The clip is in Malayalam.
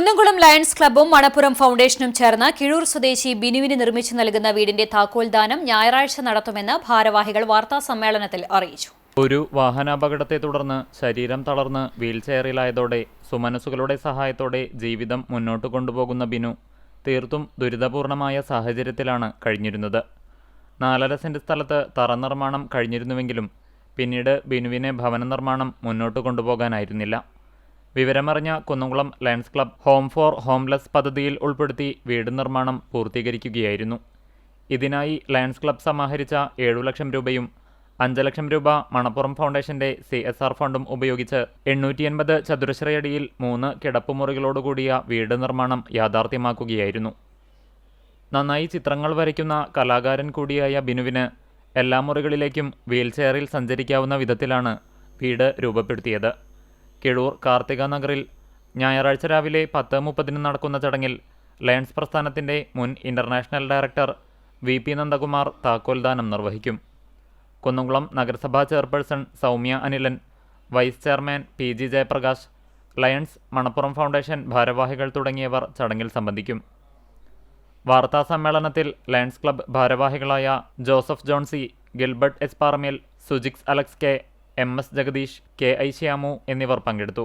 കുന്നംകുളം ലയൺസ് ക്ലബ്ബും മണപ്പുറം ഫൗണ്ടേഷനും ചേർന്ന് കിഴൂർ സ്വദേശി ബിനുവിന് നിർമ്മിച്ചു നൽകുന്ന വീടിന്റെ താക്കോൽദാനം ഞായറാഴ്ച നടത്തുമെന്ന് ഭാരവാഹികൾ വാർത്താസമ്മേളനത്തിൽ അറിയിച്ചു. ഒരു വാഹനാപകടത്തെ തുടർന്ന് ശരീരം തളർന്ന് വീൽചെയറിലായതോടെ സുമനസുകളുടെ സഹായത്തോടെ ജീവിതം മുന്നോട്ട് കൊണ്ടുപോകുന്ന ബിനു തീർത്തും ദുരിതപൂർണമായ സാഹചര്യത്തിലാണ് കഴിഞ്ഞിരുന്നത്. 4.5 സെന്റ് സ്ഥലത്ത് തറ നിർമ്മാണം കഴിഞ്ഞിരുന്നുവെങ്കിലും പിന്നീട് ബിനുവിനെ ഭവന നിർമ്മാണം മുന്നോട്ട് കൊണ്ടുപോകാനായിരുന്നില്ല. വിവരമറിഞ്ഞ Kunnamkulam Lions club home for homeless പദ്ധതിയിൽ ഉൾപ്പെടുത്തി വീട് നിർമ്മാണം പൂർത്തീകരിക്കുകയായിരുന്നു. ഇതിനായി ലയൺസ് ക്ലബ്ബ് സമാഹരിച്ച 7 ലക്ഷം രൂപയും 5 ലക്ഷം രൂപ മണപ്പുറം ഫൗണ്ടേഷന്റെ CSR ഫണ്ടും ഉപയോഗിച്ച് 880 ചതുരശ്രയടിയിൽ 3 കിടപ്പുമുറികളോടുകൂടിയ വീട് നിർമ്മാണം യാഥാർത്ഥ്യമാക്കുകയായിരുന്നു. നന്നായി ചിത്രങ്ങൾ വരയ്ക്കുന്ന കലാകാരൻ കൂടിയായ ബിനുവിന് എല്ലാ മുറികളിലേക്കും വീൽചെയറിൽ സഞ്ചരിക്കാവുന്ന വിധത്തിലാണ് വീട് രൂപപ്പെടുത്തിയത്. കിഴൂർ കാർത്തിക നഗറിൽ ഞായറാഴ്ച രാവിലെ 10:30 നടക്കുന്ന ചടങ്ങിൽ ലയൺസ് പ്രസ്ഥാനത്തിൻ്റെ മുൻ ഇന്റർനാഷണൽ ഡയറക്ടർ VP നന്ദകുമാർ താക്കോൽദാനം നിർവഹിക്കും. കുന്നംകുളം നഗരസഭാ chairperson Soumya Anilan, vice chairman PG Jayaprakash, Lions Manappuram foundation ഭാരവാഹികൾ തുടങ്ങിയവർ ചടങ്ങിൽ സംബന്ധിക്കും. വാർത്താസമ്മേളനത്തിൽ ലയൺസ് ക്ലബ്ബ് ഭാരവാഹികളായ Joseph Johnsy, Gilbert S Paramel, Sujix Alex K, MS Jagadish, KI Shyamu എന്നിവർ പങ്കെടുത്തു.